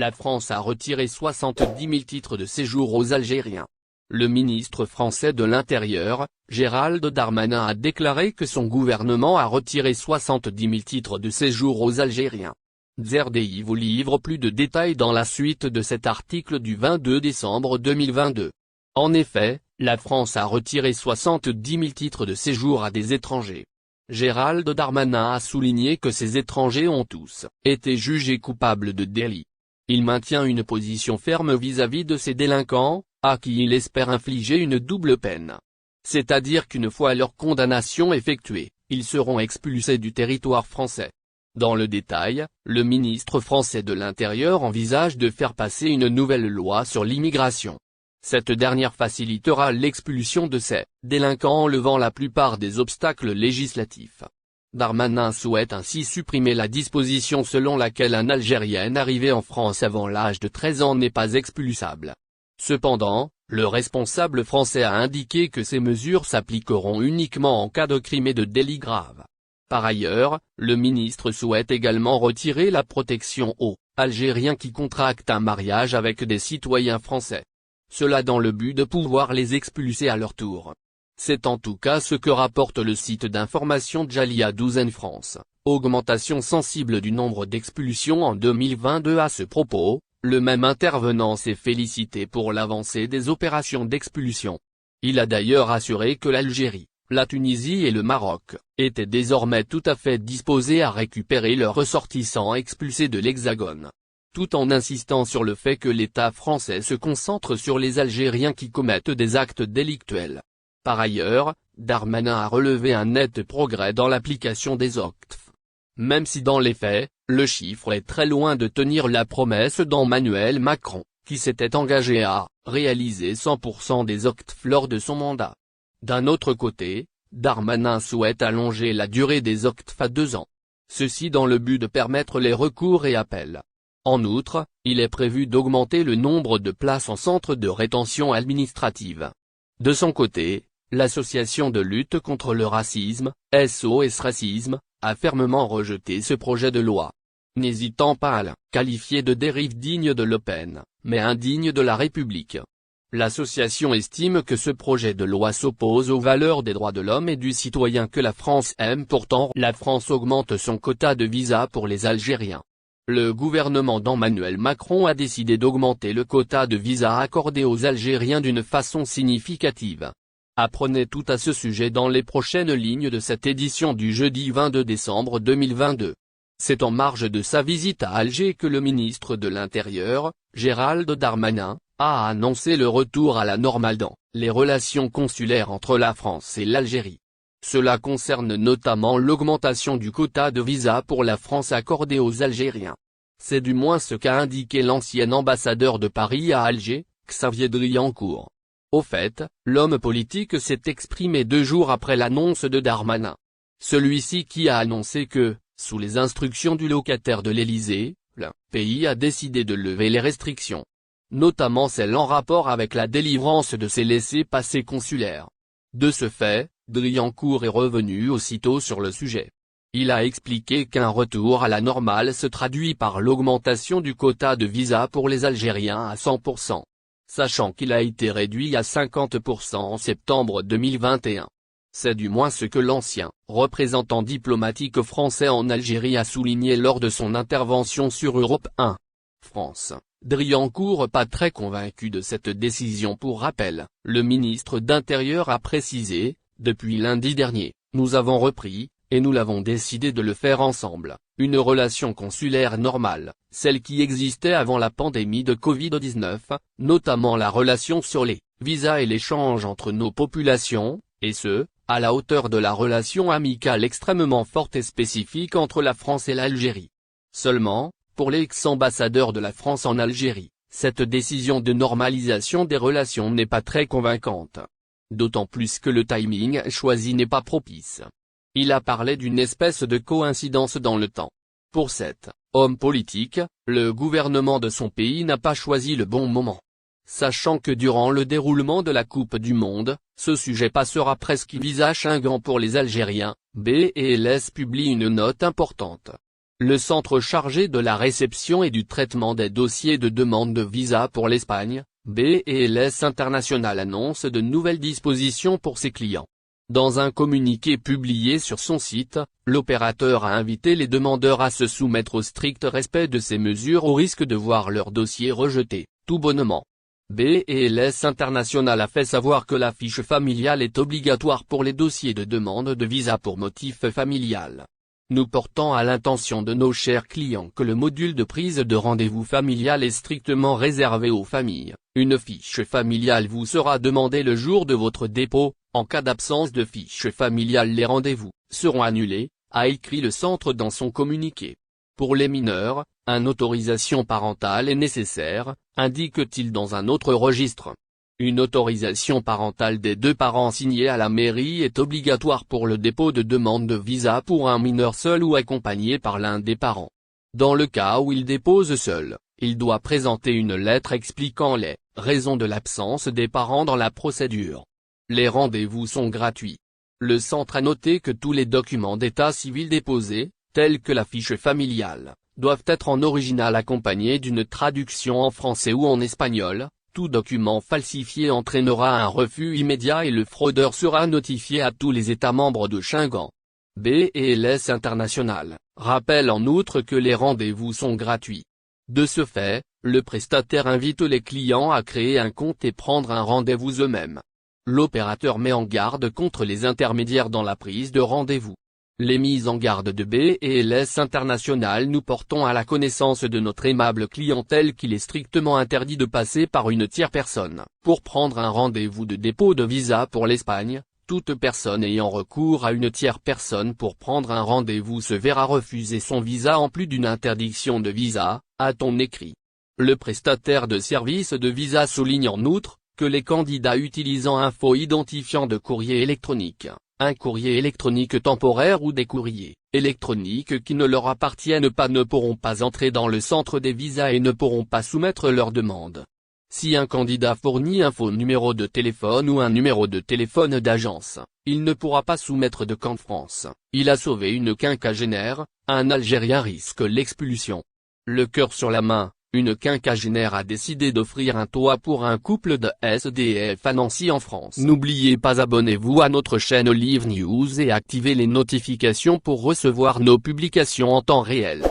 la France a retiré 70 000 titres de séjour aux Algériens. Le ministre français de l'Intérieur, Gérald Darmanin a déclaré que son gouvernement a retiré 70 000 titres de séjour aux Algériens. ZRDI vous livre plus de détails dans la suite de cet article du 22 décembre 2022. En effet, la France a retiré 70 000 titres de séjour à des étrangers. Gérald Darmanin a souligné que ces étrangers ont tous été jugés coupables de délits. Il maintient une position ferme vis-à-vis de ces délinquants, à qui il espère infliger une double peine. C'est-à-dire qu'une fois leur condamnation effectuée, ils seront expulsés du territoire français. Dans le détail, le ministre français de l'Intérieur envisage de faire passer une nouvelle loi sur l'immigration. Cette dernière facilitera l'expulsion de ces délinquants en levant la plupart des obstacles législatifs. Darmanin souhaite ainsi supprimer la disposition selon laquelle un Algérien arrivé en France avant l'âge de 13 ans n'est pas expulsable. Cependant, le responsable français a indiqué que ces mesures s'appliqueront uniquement en cas de crime et de délit grave. Par ailleurs, le ministre souhaite également retirer la protection aux Algériens qui contractent un mariage avec des citoyens français. Cela dans le but de pouvoir les expulser à leur tour. C'est en tout cas ce que rapporte le site d'information Djalia Douzen France. Augmentation sensible du nombre d'expulsions en 2022. À ce propos, le même intervenant s'est félicité pour l'avancée des opérations d'expulsion. Il a d'ailleurs assuré que l'Algérie, la Tunisie et le Maroc étaient désormais tout à fait disposés à récupérer leurs ressortissants expulsés de l'Hexagone. Tout en insistant sur le fait que l'État français se concentre sur les Algériens qui commettent des actes délictuels. Par ailleurs, Darmanin a relevé un net progrès dans l'application des OQTF. Même si dans les faits, le chiffre est très loin de tenir la promesse d'Emmanuel Macron, qui s'était engagé à réaliser 100% des OQTF lors de son mandat. D'un autre côté, Darmanin souhaite allonger la durée des OQTF à 2 ans. Ceci dans le but de permettre les recours et appels. En outre, il est prévu d'augmenter le nombre de places en centre de rétention administrative. De son côté, l'association de lutte contre le racisme, SOS Racisme, a fermement rejeté ce projet de loi. N'hésitant pas à le qualifier de dérive digne de Le Pen, mais indigne de la République. L'association estime que ce projet de loi s'oppose aux valeurs des droits de l'homme et du citoyen que la France aime. Pourtant, la France augmente son quota de visas pour les Algériens. Le gouvernement d'Emmanuel Macron a décidé d'augmenter le quota de visas accordé aux Algériens d'une façon significative. Apprenez tout à ce sujet dans les prochaines lignes de cette édition du jeudi 22 décembre 2022. C'est en marge de sa visite à Alger que le ministre de l'Intérieur, Gérald Darmanin, a annoncé le retour à la normale dans les relations consulaires entre la France et l'Algérie. Cela concerne notamment l'augmentation du quota de visa pour la France accordé aux Algériens. C'est du moins ce qu'a indiqué l'ancien ambassadeur de Paris à Alger, Xavier Driancourt. Au fait, l'homme politique s'est exprimé 2 jours après l'annonce de Darmanin. Celui-ci qui a annoncé que, sous les instructions du locataire de l'Élysée, le pays a décidé de lever les restrictions. Notamment celles en rapport avec la délivrance de ses laissez-passer consulaires. De ce fait, Driancourt est revenu aussitôt sur le sujet. Il a expliqué qu'un retour à la normale se traduit par l'augmentation du quota de visa pour les Algériens à 100%, sachant qu'il a été réduit à 50% en septembre 2021. C'est du moins ce que l'ancien représentant diplomatique français en Algérie a souligné lors de son intervention sur Europe 1. France. Driancourt pas très convaincu de cette décision. Pour rappel, le ministre d'Intérieur a précisé, depuis lundi dernier, nous avons repris, et nous l'avons décidé de le faire ensemble, une relation consulaire normale, celle qui existait avant la pandémie de Covid-19, notamment la relation sur les visas et l'échange entre nos populations, et ce, à la hauteur de la relation amicale extrêmement forte et spécifique entre la France et l'Algérie. Seulement, pour l'ex-ambassadeur de la France en Algérie, cette décision de normalisation des relations n'est pas très convaincante. D'autant plus que le timing choisi n'est pas propice. Il a parlé d'une espèce de coïncidence dans le temps. Pour cet homme politique, le gouvernement de son pays n'a pas choisi le bon moment. Sachant que durant le déroulement de la Coupe du Monde, ce sujet passera presque visage ingant pour les Algériens, BLS publie une note importante. Le centre chargé de la réception et du traitement des dossiers de demande de visa pour l'Espagne, BELS International annonce de nouvelles dispositions pour ses clients. Dans un communiqué publié sur son site, l'opérateur a invité les demandeurs à se soumettre au strict respect de ces mesures au risque de voir leur dossier rejeté, tout bonnement. BELS International a fait savoir que la fiche familiale est obligatoire pour les dossiers de demande de visa pour motif familial. Nous portons à l'intention de nos chers clients que le module de prise de rendez-vous familial est strictement réservé aux familles. Une fiche familiale vous sera demandée le jour de votre dépôt. En cas d'absence de fiche familiale, les rendez-vous seront annulés, a écrit le centre dans son communiqué. Pour les mineurs, une autorisation parentale est nécessaire, indique-t-il dans un autre registre. Une autorisation parentale des deux parents signée à la mairie est obligatoire pour le dépôt de demande de visa pour un mineur seul ou accompagné par l'un des parents. Dans le cas où il dépose seul, il doit présenter une lettre expliquant les raisons de l'absence des parents dans la procédure. Les rendez-vous sont gratuits. Le centre a noté que tous les documents d'état civil déposés, tels que la fiche familiale, doivent être en original accompagnés d'une traduction en français ou en espagnol. Tout document falsifié entraînera un refus immédiat et le fraudeur sera notifié à tous les États membres de Schengen. BELS International rappelle en outre que les rendez-vous sont gratuits. De ce fait, le prestataire invite les clients à créer un compte et prendre un rendez-vous eux-mêmes. L'opérateur met en garde contre les intermédiaires dans la prise de rendez-vous. Les mises en garde de BELS International. Nous portons à la connaissance de notre aimable clientèle qu'il est strictement interdit de passer par une tierce personne pour prendre un rendez-vous de dépôt de visa pour l'Espagne. Toute personne ayant recours à une tierce personne pour prendre un rendez-vous se verra refuser son visa en plus d'une interdiction de visa, a-t-on écrit. Le prestataire de services de visa souligne en outre que les candidats utilisant un faux identifiant de courrier électronique, un courrier électronique temporaire ou des courriers électroniques qui ne leur appartiennent pas ne pourront pas entrer dans le centre des visas et ne pourront pas soumettre leur demande. Si un candidat fournit un faux numéro de téléphone ou un numéro de téléphone d'agence, il ne pourra pas soumettre de camp France. Il a sauvé une quinquagénaire, un Algérien risque l'expulsion. Le cœur sur la main, une quinquagénaire a décidé d'offrir un toit pour un couple de SDF à Nancy en France. N'oubliez pas, abonnez-vous à notre chaîne Olive News et activez les notifications pour recevoir nos publications en temps réel.